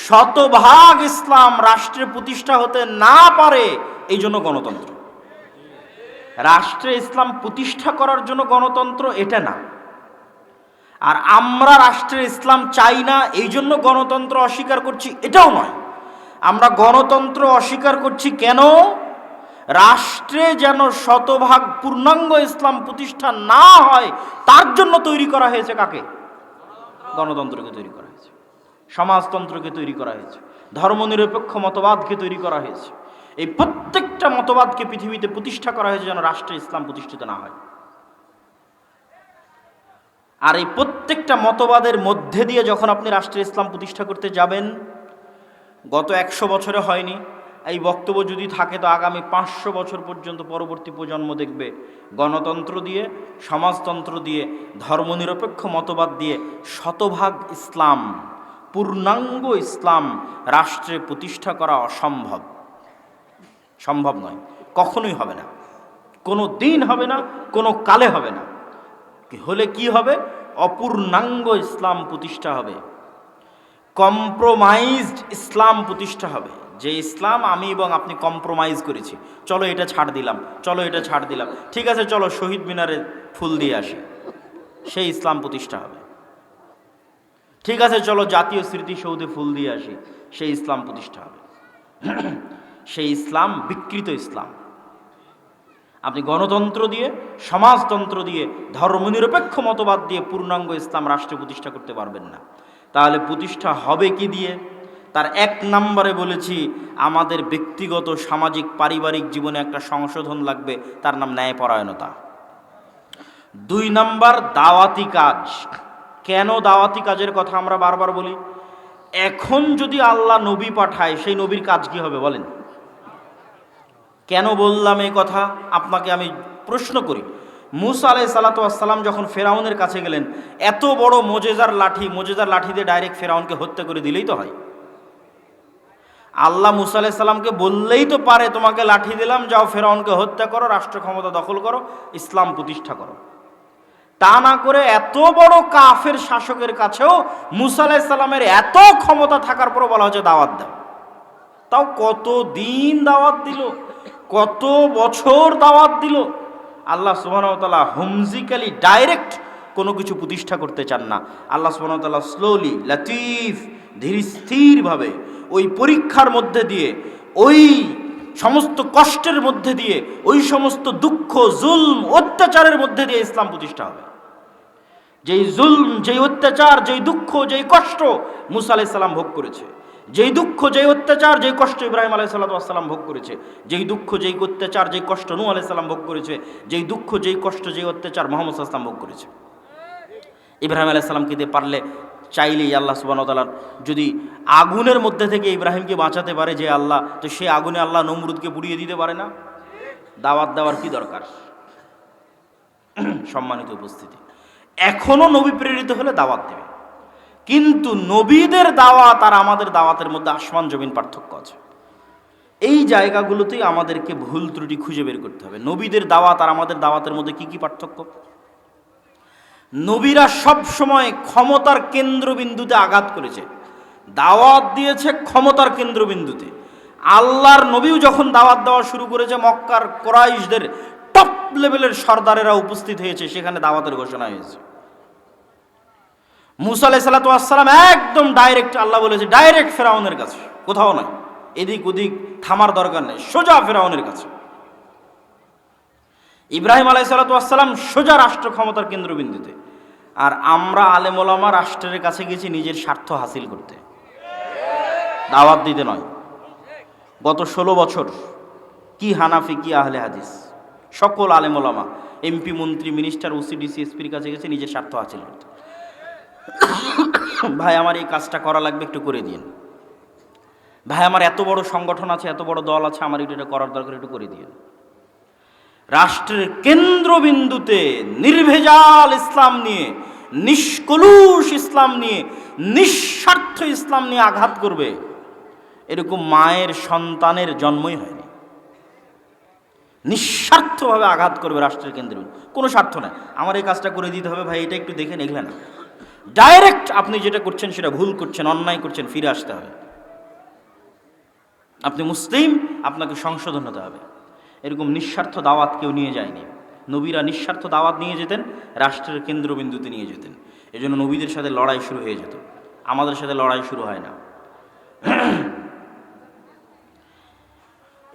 শতভাগ ইসলাম রাষ্ট্রে প্রতিষ্ঠা হতে না পারে, এই জন্য গণতন্ত্র। রাষ্ট্রে ইসলাম প্রতিষ্ঠা করার জন্য গণতন্ত্র, এটা না। আর আমরা রাষ্ট্রে ইসলাম চাই না এই জন্য গণতন্ত্র অস্বীকার করছি, এটাও নয়। আমরা গণতন্ত্র অস্বীকার করছি কেন? রাষ্ট্রে যেন শতভাগ পূর্ণাঙ্গ ইসলাম প্রতিষ্ঠা না হয়, তার জন্য তৈরি করা হয়েছে কাকে? গণতন্ত্রকে তৈরি করা হয়েছে, সমাজতন্ত্রকে তৈরি করা হয়েছে, ধর্মনিরপেক্ষ মতবাদকে তৈরি করা হয়েছে। এই প্রত্যেকটা মতবাদকে পৃথিবীতে প্রতিষ্ঠা করা হয়েছে যেন রাষ্ট্রে ইসলাম প্রতিষ্ঠিত না হয়। আর এই প্রত্যেকটা মতবাদের মধ্যে দিয়ে যখন আপনি রাষ্ট্রে ইসলাম প্রতিষ্ঠা করতে যাবেন, গত 100 বছরে হয়নি, এই বক্তব্য যদি থাকে তো আগামী 500 বছর পর্যন্ত পরবর্তী প্রজন্ম দেখবে গণতন্ত্র দিয়ে, সমাজতন্ত্র দিয়ে, ধর্মনিরপেক্ষ মতবাদ দিয়ে শতভাগ ইসলাম, পূর্ণাঙ্গ ইসলাম রাষ্ট্রে প্রতিষ্ঠা করা অসম্ভব, সম্ভব নয়, কখনোই হবে না, কোনো দিন হবে না, কোনো কালে হবে না। হলে কি হবে? অপূর্ণাঙ্গ ইসলাম প্রতিষ্ঠা হবে, কম্প্রোমাইজড ইসলাম প্রতিষ্ঠা হবে। যে ইসলাম আমি এবং আপনি কম্প্রোমাইজ করেছি, চলো এটা ছাড় দিলাম, চলো এটা ছাড় দিলাম, ঠিক আছে চলো শহীদ মিনারে ফুল দিয়ে আসি, সেই ইসলাম প্রতিষ্ঠা হবে। ঠিক আছে চলো জাতীয় স্মৃতিসৌধে ফুল দিয়ে আসি, সেই ইসলাম প্রতিষ্ঠা হবে। সেই ইসলাম বিকৃত ইসলাম। আপনি গণতন্ত্র দিয়ে, সমাজতন্ত্র দিয়ে, ধর্মনিরপেক্ষ মতবাদ দিয়ে পূর্ণাঙ্গ ইসলাম রাষ্ট্রে প্রতিষ্ঠা করতে পারবেন না। তাহলে প্রতিষ্ঠা হবে কি দিয়ে? তার 1 নম্বরে বলেছি, আমাদের ব্যক্তিগত, সামাজিক, পারিবারিক জীবনে একটা সংশোধন লাগবে, তার নাম ন্যায়পরায়ণতা। 2 নম্বর দাওয়াতি কাজ। কেন দাওয়াতি কাজের কথা আমরা বারবার বলি? এখন যদি আল্লাহ নবী পাঠায়, সেই নবীর কাজ কি হবে বলেন? কেন বললাম এই কথা আপনাকে আমি প্রশ্ন করি। মুসা আলাইহিস সালাতু ওয়াস সালাম যখন ফেরাউনের কাছে গেলেন, এত বড় মোজেজার লাঠি দিয়ে ডাইরেক্ট ফেরাউনকে হত্যা করে দিলেই তো হয়। আল্লাহ মুসা আলাইহিস সালামকে বললেই তো পারে, তোমাকে লাঠি দিলাম, যাও ফেরাউনকে হত্যা করো, রাষ্ট্র ক্ষমতা দখল করো, ইসলাম প্রতিষ্ঠা করো। তা না করে এত বড় কাফের শাসকের কাছেও মুসা আলাইহিস সালামের এত ক্ষমতা থাকার পরও বলা হচ্ছে দাওয়াত দাও। তাও কত দিন দাওয়াত দিল, কত বছর দাওয়াত দিল। আল্লাহ সুবহানাহু ওয়া তাআলা হুমজিক্যালি ডাইরেক্ট কোনো কিছু প্রতিষ্ঠা করতে চান না। আল্লাহ সুবহানাহু ওয়া তাআলা স্লোলি, লতিফ, ধীর স্থিরভাবে ওই পরীক্ষার মধ্যে দিয়ে, ওই সমস্ত কষ্টের মধ্যে দিয়ে, ওই সমস্ত দুঃখ, জুলম, অত্যাচারের মধ্যে দিয়ে ইসলাম প্রতিষ্ঠা হবে। যেই জুলম, যেই অত্যাচার, যেই দুঃখ, যেই কষ্ট মুসা আলাইহিস সালাম ভোগ করেছে, যেই দুঃখ, যেই অত্যাচার, যেই কষ্ট ইব্রাহিম আলাইহিস সালাম ভোগ করেছে, যেই দুঃখ, যেই অত্যাচার, যেই কষ্ট নূহ আলাইহিস সালাম ভোগ করেছে, যেই দুঃখ, যেই কষ্ট, যেই অত্যাচার মুহাম্মদ সাল্লাল্লাহু আলাইহি ওয়াসাল্লাম ভোগ করেছে। ইব্রাহিম আলাইহিস সালামকে দিয়ে পারলে, চাইলেই আল্লাহ সুবহানাহু ওয়া তাআলা যদি আগুনের মধ্যে থেকে ইব্রাহিমকে বাঁচাতে পারে যে আল্লাহ, তো সে আগুনে আল্লাহ নমরুদকে পুড়িয়ে দিতে পারে না? দাওয়াত দেওয়ার কি দরকার? সম্মানিত উপস্থিতি, এখনো নবী প্রেরিত হলে দাওয়াত দেবে, কিন্তু নবীদের দাওয়াত আর আমাদের দাওয়াতের মধ্যে আসমান জমিন পার্থক্য আছে। এই জায়গাগুলোতেই আমাদেরকে ভুল ত্রুটি খুঁজে বের করতে হবে। নবীদের দাওয়াত আর আমাদের দাওয়াতের মধ্যে কি কি পার্থক্য? নবীরা সব সময় ক্ষমতার কেন্দ্রবিন্দুতে আঘাত করেছে, দাওয়াত দিয়েছে ক্ষমতার কেন্দ্রবিন্দুতে। আল্লাহর নবীও যখন দাওয়াত দেওয়া শুরু করেছে, মক্কার কুরাইশদের টপ লেভেলের সর্দারেরা উপস্থিত হয়েছে, সেখানে দাওয়াতের ঘোষণা হয়েছে। মুসা আলাইহিস সালাতু ওয়াস সালাম একদম ডাইরেক্ট, আল্লাহ বলেছে ডাইরেক্ট ফেরাউনের কাছে, কোথাও নয়, এদিক ওদিক থামার দরকার নেই, সোজা ফেরাউনের কাছে। ইব্রাহিম আলাইহিস সালাতু ওয়াস সালাম সোজা রাষ্ট্র ক্ষমতার কেন্দ্রবিন্দুতে। আর আমরা আলেম ওলামা রাষ্ট্রের কাছে গেছি নিজের স্বার্থ হাসিল করতে, দাওয়াত দিতে নয়। গত 16 বছর কি হানাফি, কি আহলে হাদিস, সকল আলেম ওলামা, এমপি, মন্ত্রী, মিনিস্টার, ওসি, ডিসি, এসপির কাছে গেছে নিজের স্বার্থ হাসিল করতে। ভাই আমার এই কাজটা করা লাগবে, একটু করে দিন। ভাই আমার এত বড় সংগঠন আছে, এত বড় দল আছে, আমার এটা করার দরকার, একটু করে দিন। রাষ্ট্রের কেন্দ্রবিন্দুতে নির্ভেজাল ইসলাম নিয়ে, নিষ্কলুষ ইসলাম নিয়ে, নিঃস্বার্থ ইসলাম নিয়ে আঘাত করবে, এরকম মায়ের সন্তানের জন্মই হয়নি। নিঃস্বার্থভাবে আঘাত করবে রাষ্ট্রের কেন্দ্রবিন্দু, কোনো স্বার্থ নাই, আমার এই কাজটা করে দিতে হবে ভাই, এটা একটু দেখেন, এগুলো না। ডাইরেক্ট আপনি যেটা করছেন সেটা ভুল করছেন, অন্যায় করছেন, ফিরে আসতে হবে। আপনি মুসলিম, আপনাকে সংশোধন হতে হবে। এরকম নিঃস্বার্থ দাওয়াত কেউ নিয়ে যায়নি। নবীরা নিঃস্বার্থ দাওয়াত নিয়ে যেতেন, রাষ্ট্রের কেন্দ্রবিন্দুতে নিয়ে যেতেন। এজন্য নবীদের সাথে লড়াই শুরু হয়ে যেত, আমাদের সাথে লড়াই শুরু হয় না।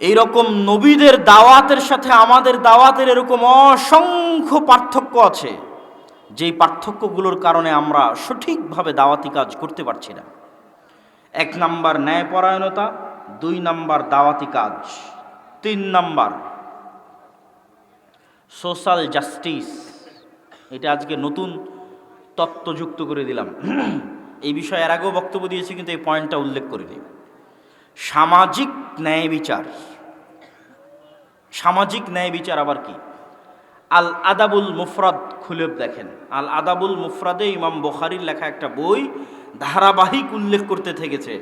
এইরকম নবীদের দাওয়াতের সাথে আমাদের দাওয়াতের এরকম অসংখ্য পার্থক্য আছে, যেই পার্থক্যগুলোর কারণে আমরা সঠিকভাবে দাওয়াতি কাজ করতে পারছি না। 1 নাম্বার ন্যায়পরায়ণতা, 2 নাম্বার দাওয়াতি কাজ, 3 নাম্বার সোশ্যাল জাস্টিস। এটা আজকে নতুন তত্ত্ব যুক্ত করে দিলাম। এই বিষয়ে এর আগেও বক্তব্য দিয়েছি, কিন্তু এই পয়েন্টটা উল্লেখ করিনি। সামাজিক ন্যায় বিচার। সামাজিক ন্যায় বিচার আবার কি? আল আদাবুল মুফরাদ খুলে দেখেন। আল আদাবুল মুফরাদে ইমাম বুখারীর লেখা একটা বই, ধারাবাহিক উল্লেখ করতে থেকেছে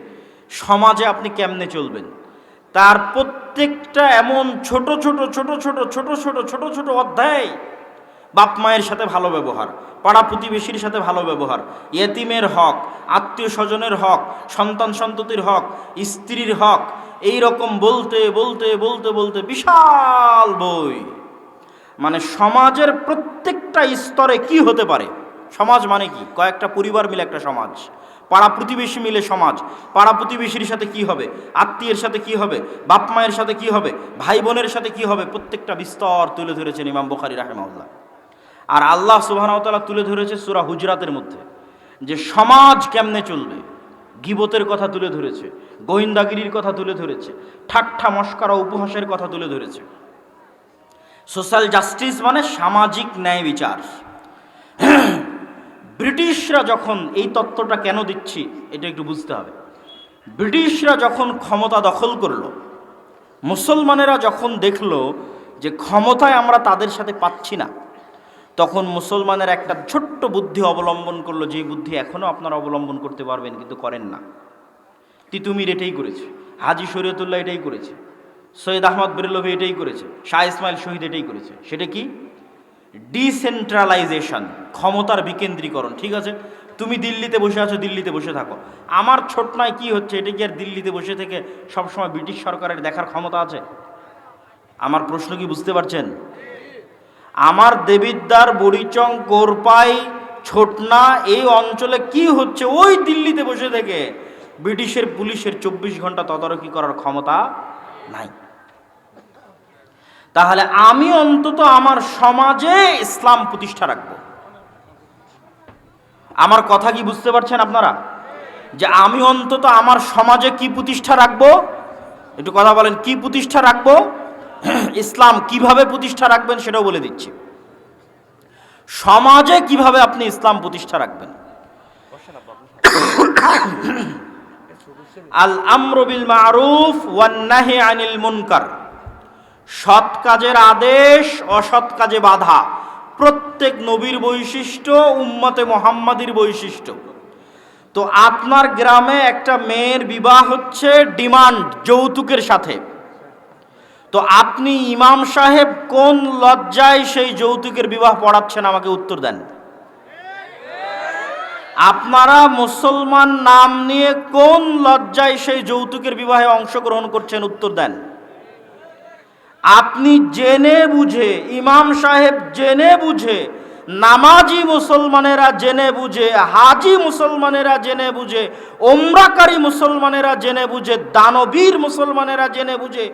সমাজে আপনি কেমনে চলবেন। তার প্রত্যেকটা এমন ছোট ছোট ছোট ছোট ছোট ছোট ছোট ছোট অধ্যায়। বাপ মায়ের সাথে ভালো ব্যবহার, পাড়া প্রতিবেশীর সাথে ভালো ব্যবহার, ইয়েতিমের হক, আত্মীয় স্বজনের হক, সন্তান সন্ততির হক, স্ত্রীর হক, এই রকম বলতে বলতে বলতে বলতে বিশাল বই। মানে সমাজের প্রত্যেকটা স্তরে কি হতে পারে। সমাজ মানে কি? কয়েকটা পরিবার মিলে একটা সমাজ, পাড়া প্রতিবেশী মিলে সমাজ, পাড়া প্রতিবেশীর সাথে কি হবে, আত্মীয়ের সাথে কি হবে, বাপ মায়ের সাথে কি হবে, ভাই বোনের সাথে কি হবে, প্রত্যেকটা বিস্তর তুলে ধরেছেন ইমাম বুখারী রাহিমাহুল্লাহ। আর আল্লাহ সুবহানাহু ওয়া তাআলা তুলে ধরেছে সূরা হুজরাতের মধ্যে, যে সমাজ কেমনে চলবে। গীবতের কথা তুলে ধরেছে, গোয়েন্দাগিরির কথা তুলে ধরেছে, ঠাট্টা মশকরা উপহাসের কথা তুলে ধরেছে। সোশ্যাল জাস্টিস মানে সামাজিক ন্যায় বিচার। ব্রিটিশরা যখন, এই তত্ত্বটা কেন দিচ্ছি এটা একটু বুঝতে হবে। ব্রিটিশরা যখন ক্ষমতা দখল করলো, মুসলমানেরা যখন দেখলো যে ক্ষমতায় আমরা তাদের সাথে পাচ্ছি না, তখন মুসলমানের একটা ছোট্ট বুদ্ধি অবলম্বন করলো, যেই বুদ্ধি এখনও আপনারা অবলম্বন করতে পারবেন কিন্তু করেন না। তিতুমির এটাই করেছে, হাজী শরীয়তুল্লাহ এটাই করেছে, সৈয়দ আহমদ বেরেলভি এটাই করেছে, শাহ ইসমাইল শহীদ এটাই করেছে। সেটা কি? ডিসেন্ট্রালাইজেশন, ক্ষমতার বিকেন্দ্রীকরণ। ঠিক আছে, তুমি দিল্লিতে বসে আছো, দিল্লিতে বসে থাকো। আমার ছোটনায় কি হচ্ছে এটা কি আর দিল্লিতে বসে থেকে সবসময় ব্রিটিশ সরকারের দেখার ক্ষমতা আছে? আমার প্রশ্ন কি বুঝতে পারছেন? আমার দেবিদ্বার, বড়িচং, কোরপাই, ছোটনা এই অঞ্চলে কি হচ্ছে ওই দিল্লিতে বসে থেকে ব্রিটিশের পুলিশের 24 ঘন্টা তদারকি করার ক্ষমতা নাই। তাহলে আমি অন্তত আমার সমাজে ইসলাম প্রতিষ্ঠা রাখবো। আমার কথা কি বুঝতে পারছেন আপনারা? যে আমি অন্তত আমার সমাজে কি প্রতিষ্ঠা রাখবো? একটু কথা বলেন, কি প্রতিষ্ঠা রাখবো? ইসলাম কিভাবে প্রতিষ্ঠা রাখবেন সেটাও বলে দিচ্ছি। সমাজে কিভাবে আপনি ইসলাম প্রতিষ্ঠা রাখবেন। আল আমরু বিল মারুফ ওয়ান নাহি আনিল মুনকার, সৎ কাজের আদেশ, অসৎ কাজে বাধা, প্রত্যেক নবীর বৈশিষ্ট্য, উম্মতে মুহাম্মাদির বৈশিষ্ট্য। তো আপনার গ্রামে একটা মেয়ের বিবাহ হচ্ছে ডিমান্ড, যৌতুকের সাথে। তো আপনি ইমাম সাহেব কোন লজ্জায় সেই যৌতুকের বিবাহ পড়াচ্ছেন? আমাকে উত্তর দেন। আপনারা মুসলমান নাম নিয়ে কোন লজ্জায় সেই যৌতুকের বিবাহে অংশগ্রহণ করছেন? উত্তর দেন। আপনি জেনে বুঝে, ইমাম সাহেব জেনে বুঝে, নামাজি মুসলমানেরা জেনে বুঝে, হাজি মুসলমানেরা জেনে বুঝে, ওমরাকারী মুসলমানেরা জেনে বুঝে, দানবীর মুসলমানেরা জেনে বুঝে,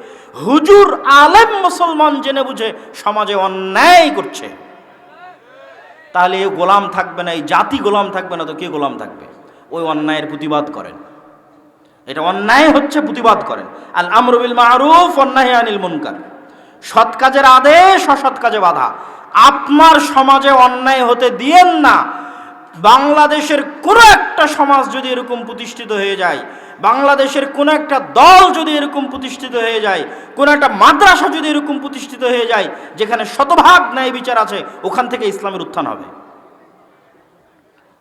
হুজুর আলেম মুসলমান জেনে বুঝে সমাজে অন্যায় করছে। তাহলে এই গোলাম থাকবে না, এই জাতি গোলাম থাকবে না, তো কে গোলাম থাকবে? ওই অন্যায়ের প্রতিবাদ করেন। এটা অন্যায় হচ্ছে, প্রতিবাদ করেন। আল আমরু বিল মারুফ ওয়ান নাহি আনিল মুনকার, সৎ কাজের আদেশ, অসৎ কাজে বাধা। আপনার সমাজে অন্যায় হতে দিয়েন না। বাংলাদেশের কোনো একটা সমাজ যদি এরকম প্রতিষ্ঠিত হয়ে যায়, বাংলাদেশের কোনো একটা দল যদি এরকম প্রতিষ্ঠিত হয়ে যায়, কোনো একটা মাদ্রাসা যদি এরকম প্রতিষ্ঠিত হয়ে যায় যেখানে শতভাগ ন্যায় বিচার আছে, ওখান থেকে ইসলামের উত্থান হবে।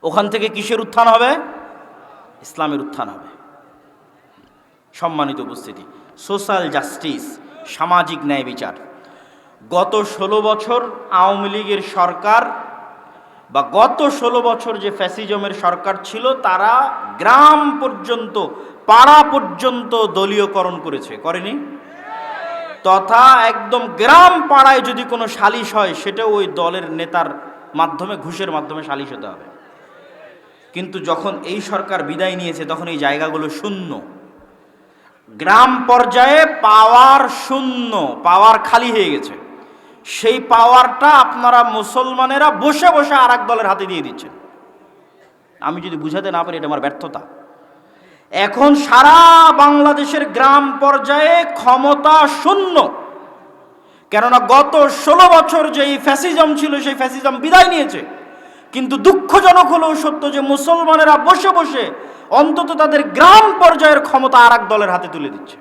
ওখান থেকে কিসের উত্থান হবে? ইসলামের উত্থান হবে। সম্মানিত উপস্থিতি, সোশ্যাল জাস্টিস, সামাজিক ন্যায় বিচার। গত 16 বছর আওয়ামী লীগের সরকার বা গত 16 বছর যে ফ্যাসিজমের সরকার ছিল, তারা গ্রাম পর্যন্ত, পাড়া পর্যন্ত দলীয়করণ করেছে, করেনি? তথা একদম গ্রাম পাড়ায় যদি কোনো সালিশ হয়, সেটাও ওই দলের নেতার মাধ্যমে, ঘুষের মাধ্যমে সালিশ হতে হবে। কিন্তু যখন এই সরকার বিদায় নিয়েছে, তখন এই জায়গাগুলো শূন্য। গ্রাম পর্যায়ে পাওয়ার শূন্য, পাওয়ার খালি হয়ে গেছে। সেই পাওয়ারটা আপনারা মুসলমানেরা বসে বসে আর এক দলের হাতে দিয়ে দিচ্ছেন। আমি যদি বুঝাতে না পারি, এটা আমার ব্যর্থতা। এখন সারা বাংলাদেশের গ্রাম পর্যায়ে ক্ষমতা শূন্য, কেননা গত 16 বছর যেই ফ্যাসিজম ছিল, সেই ফ্যাসিজম বিদায় নিয়েছে। কিন্তু দুঃখজনক হলেও সত্য যে মুসলমানেরা বসে বসে অন্তত তাদের গ্রাম পর্যায়ের ক্ষমতা আর এক দলের হাতে তুলে দিচ্ছে।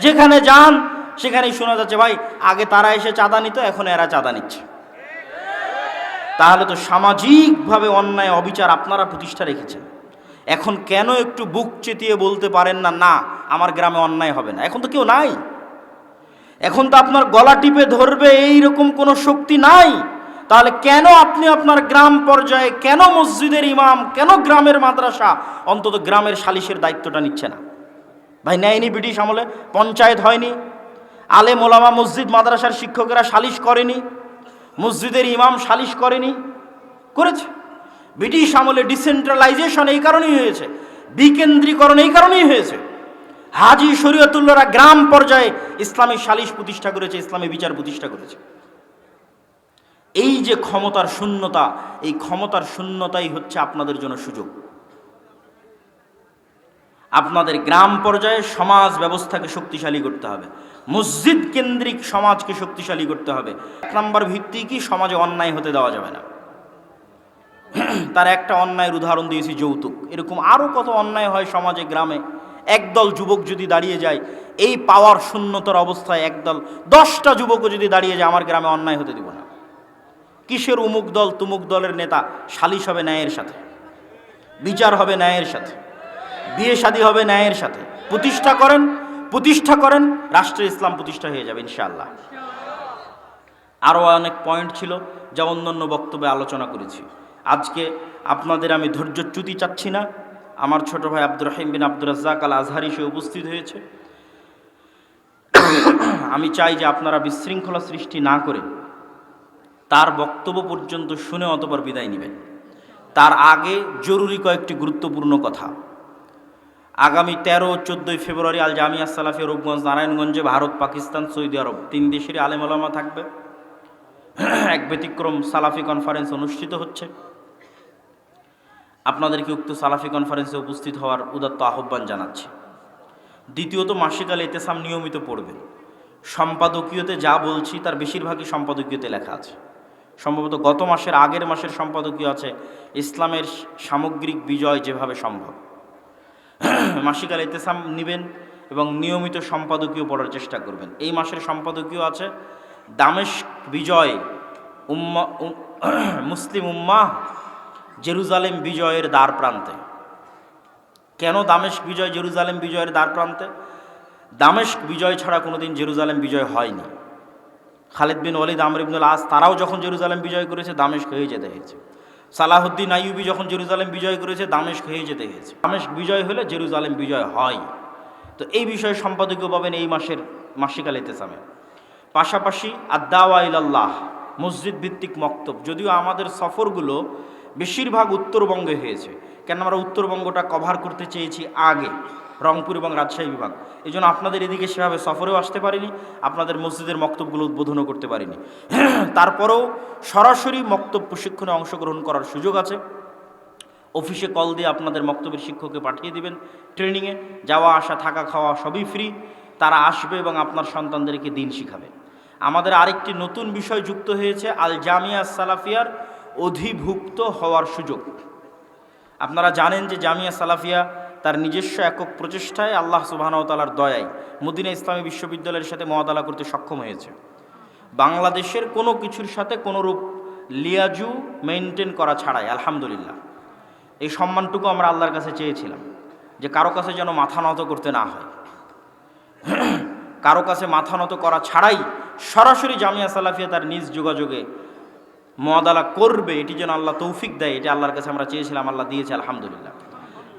যেখানে যান সেখানেই শোনা যাচ্ছে, ভাই আগে তারা এসে চাঁদা নিত, এখন এরা চাঁদা নিচ্ছে। তাহলে তো সামাজিকভাবে অন্যায় অবিচার আপনারা প্রতিষ্ঠা রেখেছেন। এখন কেন একটু বুক চেতিয়ে বলতে পারেন না, না আমার গ্রামে অন্যায় হবে না? এখন তো কেউ নাই, এখন তো আপনার গলা টিপে ধরবে এইরকম কোনো শক্তি নাই। তাহলে কেন আপনি আপনার গ্রাম পর্যায়ে, কেন মসজিদের ইমাম, কেন গ্রামের মাদ্রাসা অন্তত গ্রামের সালিশের দায়িত্বটা নিচ্ছে না? ভাই নেয়নি ব্রিটিশ আমলে? পঞ্চায়েত হয়নি? আলেম ওলামা মসজিদ মাদ্রাসার শিক্ষকেরা সালিশ করেনি? মসজিদের ইমাম সালিশ করেনি? করেছে। ব্রিটিশ আমলে ডিসেন্ট্রালাইজেশন এই কারণেই হয়েছে, বিকেন্দ্রীকরণ এই কারণেই হয়েছে। হাজি শরীয়তুল্লাহরা গ্রাম পর্যায়ে ইসলামী সালিশ প্রতিষ্ঠা করেছে, ইসলামী বিচার প্রতিষ্ঠা করেছে। এই যে ক্ষমতার শূন্যতা, এই ক্ষমতার শূন্যতাই হচ্ছে আপনাদের জন্য সুযোগ। আপনাদের গ্রাম পর্যায়ে সমাজ ব্যবস্থাকে শক্তিশালী করতে হবে, মসজিদ কেন্দ্রিক সমাজকে শক্তিশালী করতে হবে। 1 নম্বর ভিত্তি কি? সমাজে অন্যায় হতে দেওয়া যাবে না। তার একটা অন্যায়ের উদাহরণ দিয়েছি, যৌতুক। এরকম আরও কত অন্যায় হয় সমাজে, গ্রামে। একদল যুবক যদি দাঁড়িয়ে যায় এই পাওয়ার শূন্যতার অবস্থায়, একদল 10টা যুবকও যদি দাঁড়িয়ে যায়, আমার গ্রামে অন্যায় হতে দিব না। কিসের উমুক দল তুমুক দলের নেতা? সালিশ হবে ন্যায়ের সাথে, বিচার হবে ন্যায়ের সাথে, বিয়ে শাদী হবে ন্যায়ের সাথে। প্রতিষ্ঠা করেন, রাষ্ট্রে ইসলাম প্রতিষ্ঠা হয়ে যাবে ইনশাআল্লাহ। আরও অনেক পয়েন্ট ছিল যা অন্যান্য বক্তব্যে আলোচনা করেছি। আজকে আপনাদের আমি ধৈর্যচ্যুতি চাচ্ছি না। আমার ছোট ভাই আব্দুর রহিম বিন আব্দুর রাজ্জাক আল আজহারি সে উপস্থিত হয়েছে। আমি চাই যে আপনারা বিশৃঙ্খলা সৃষ্টি না করে তার বক্তব্য পর্যন্ত শুনে অতঃপর বিদায় নেবেন। তার আগে জরুরি কয়েকটি গুরুত্বপূর্ণ কথা। আগামী 13-14 ফেব্রুয়ারি আল জামিয়া সালাফিয়া রূপগঞ্জ নারায়ণগঞ্জে ভারত, পাকিস্তান, সৌদি আরব 3 দেশেরই আলেম ওলামা থাকবে। এক ব্যতিক্রম সালাফি কনফারেন্স অনুষ্ঠিত হচ্ছে। আপনাদেরকে উক্ত সালাফি কনফারেন্সে উপস্থিত হওয়ার উদাত্ত আহ্বান জানাচ্ছি। দ্বিতীয়ত, মাসিক আল ইতেসাম নিয়মিত পড়বেন। সম্পাদকীয়তে যা বলছি তার বেশিরভাগই সম্পাদকীয়তে লেখা আছে। সম্ভবত গত মাসের আগের মাসের সম্পাদকীয় আছে ইসলামের সামগ্রিক বিজয় যেভাবে সম্ভব। মাসিক আল ইতেসাম নেবেন এবং নিয়মিত সম্পাদকীয় পড়ার চেষ্টা করবেন। এই মাসের সম্পাদকীয় আছে দামেস্ক বিজয়, মুসলিম উম্মাহ জেরুজালেম বিজয়ের দ্বার প্রান্তে। কেন দামেস্ক বিজয়, জেরুজালেম বিজয়ের দ্বার প্রান্তে? দামেস্ক বিজয় ছাড়া কোনোদিন জেরুজালেম বিজয় হয়নি। খালিদ বিন ওয়ালিদ, আমর ইবনুল আস তারাও যখন জেরুজালেম বিজয় করেছে, দামেস্ক হয়ে যেতে হয়েছে। সালাহুদ্দিন আইয়ুবী যখন জেরুজালেম বিজয় করেছে, দামেস্ক হয়ে যেতে হয়েছে। দামেস্ক বিজয় হলে জেরুজালেম বিজয় হয়। তো এই বিষয়ে সম্পাদকীয় পাবেন এই মাসের মাসিক আল ইতেসামে। পাশাপাশি আদ-দাওয়া ইলাল্লাহ মসজিদ ভিত্তিক মক্তব। যদিও আমাদের সফরগুলো বেশিরভাগ উত্তরবঙ্গে হয়েছে, কেন আমরা উত্তরবঙ্গটা কভার করতে চেয়েছি আগে, রংপুর এবং রাজশাহী বিভাগ। এই জন্য আপনাদের এদিকে সেভাবে সফরেও আসতে পারিনি, আপনাদের মসজিদের মক্তবগুলো উদ্বোধনও করতে পারিনি। তারপরেও সরাসরি মক্তব প্রশিক্ষণে অংশগ্রহণ করার সুযোগ আছে। অফিসে কল দিয়ে আপনাদের মক্তবের শিক্ষককে পাঠিয়ে দিবেন ট্রেনিংয়ে। যাওয়া আসা থাকা খাওয়া সবই ফ্রি। তারা আসবে এবং আপনার সন্তানদেরকে দিন শিখাবে। আমাদের আরেকটি নতুন বিষয় যুক্ত হয়েছে, আল জামিয়া সালাফিয়ার অধিভুক্ত হওয়ার সুযোগ। আপনারা জানেন যে জামিয়া সালাফিয়া তার নিজস্ব একক প্রচেষ্টায় আল্লাহ সুবহানাহু ওয়া তাআলার দয়ায় মদিনা ইসলামী বিশ্ববিদ্যালয়ের সাথে মুআদালা করতে সক্ষম হয়েছে। বাংলাদেশের কোনো কিছুর সাথে কোনোরূপ লিয়াজু মেনটেন করা ছাড়াই আলহামদুলিল্লাহ। এই সম্মানটুকু আমরা আল্লাহর কাছে চেয়েছিলাম যে কারো কাছে যেন মাথা নত করতে না হয়। কারো কাছে মাথা নত করা ছাড়াই সরাসরি জামিয়া সালাফিয়া তার নিজ যোগাযোগে মুআদালা করবে, এটি যেন আল্লাহ তৌফিক দেয়, এটা আল্লাহর কাছে আমরা চেয়েছিলাম, আল্লাহ দিয়েছে আলহামদুলিল্লাহ।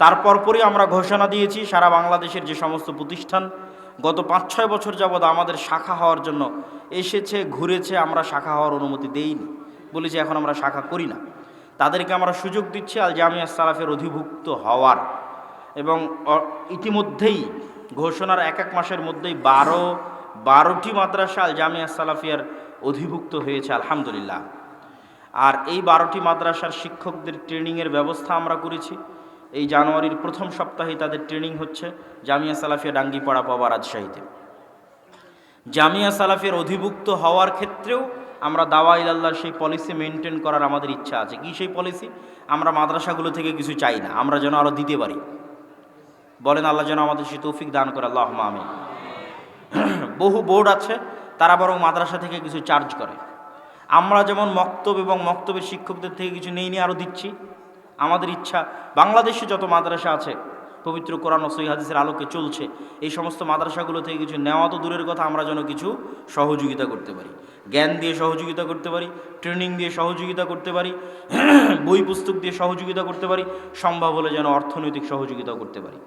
তারপর পরই আমরা ঘোষণা দিয়েছি সারা বাংলাদেশের যে সমস্ত প্রতিষ্ঠান গত 5-6 বছর যাবৎ আমাদের শাখা হওয়ার জন্য এসেছে, ঘুরেছে, আমরা শাখা হওয়ার অনুমতি দেইনি, বলেছি এখন আমরা শাখা করি না, তাদেরকে আমরা সুযোগ দিচ্ছি আল জামিয়া সালাফের অধিভুক্ত হওয়ার। এবং ইতিমধ্যেই ঘোষণার এক মাসের মধ্যেই 12টি মাদ্রাসা আল জামিয়া সালাফিয়ার অধিভুক্ত হয়েছে আলহামদুলিল্লাহ। আর এই 12টি মাদ্রাসার শিক্ষকদের ট্রেনিংয়ের ব্যবস্থা আমরা করেছি। এই জানুয়ারির প্রথম সপ্তাহে তাদের ট্রেনিং হচ্ছে জামিয়া সালাফিয়া ডাঙ্গিপাড়া পাওয়া রাজশাহীতে। জামিয়া সালাফিয়ার অধিভুক্ত হওয়ার ক্ষেত্রেও আমরা দাওয়া ইলাল্লাহর সেই পলিসি মেনটেন করার আমাদের ইচ্ছা আছে। কি সেই পলিসি? আমরা মাদ্রাসাগুলো থেকে কিছু চাই না, আমরা যেন আরও দিতে পারি। বলেন আল্লাহ যেন আমাদের সেই তৌফিক দান করে, আল্লাহুম্মা আমিন। বহু বোর্ড আছে তারা বরং মাদ্রাসা থেকে কিছু চার্জ করে। আমরা যেমন মক্তব এবং মক্তবের শিক্ষকদের থেকে কিছু নেই নিয়ে আরও দিচ্ছি। আমাদের ইচ্ছা বাংলাদেশে যত মাদ্রাসা আছে পবিত্র কোরআন ও সহিহ হাদিসের আলোকে চলছে, এই সমস্ত মাদ্রাসাগুলো থেকে কিছু নেওয়া তো দূরের কথা, আমরা যেন কিছু সহযোগিতা করতে পারি, জ্ঞান দিয়ে সহযোগিতা করতে পারি, ট্রেনিং দিয়ে সহযোগিতা করতে পারি, বই পুস্তক দিয়ে সহযোগিতা করতে পারি, সম্ভব হলে যেন অর্থনৈতিক সহযোগিতা করতে পারি।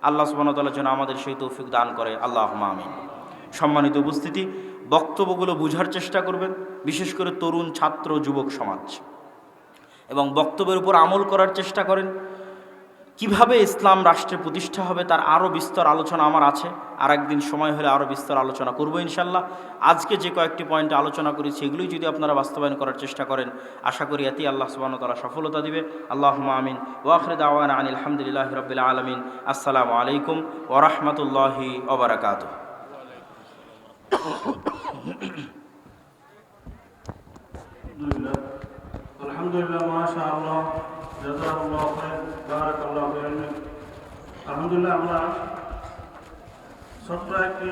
আল্লাহ সুবহানাহু ওয়া তাআলা যেন আমাদের সেই তৌফিক দান করে, আল্লাহুম্মা আমিন। সম্মানিত উপস্থিতি, বক্তব্যগুলো বুঝার চেষ্টা করবেন, বিশেষ করে তরুণ ছাত্র যুবক সমাজ, এবং বক্তব্যের উপর আমল করার চেষ্টা করেন। কিভাবে ইসলাম রাষ্ট্রের প্রতিষ্ঠা হবে তার আরও বিস্তর আলোচনা আমার আছে, আর একদিন সময় হলে আরও বিস্তর আলোচনা করব ইনশাল্লাহ। আজকে যে কয়েকটি পয়েন্টে আলোচনা করেছি এগুলোই যদি আপনারা বাস্তবায়ন করার চেষ্টা করেন, আশা করি এতেই আল্লাহ সুবহানাহু ওয়া তাআলা সফলতা দিবে। আল্লাহুম্মা আমিন। ওয়া আখিরু দাওয়ানা আনিল হামদুলিল্লাহি রাব্বিল আলামিন। আসসালামু আলাইকুম ওয়া রাহমাতুল্লাহি ওয়া বারাকাতুহু। আলহামদুলিল্লাহ, মাশাআল্লাহ, জাযাকাল্লাহু খাইর, বারাকাল্লাহু ফিক। আলহামদুলিল্লাহ, আমরা ছোট্ট একটি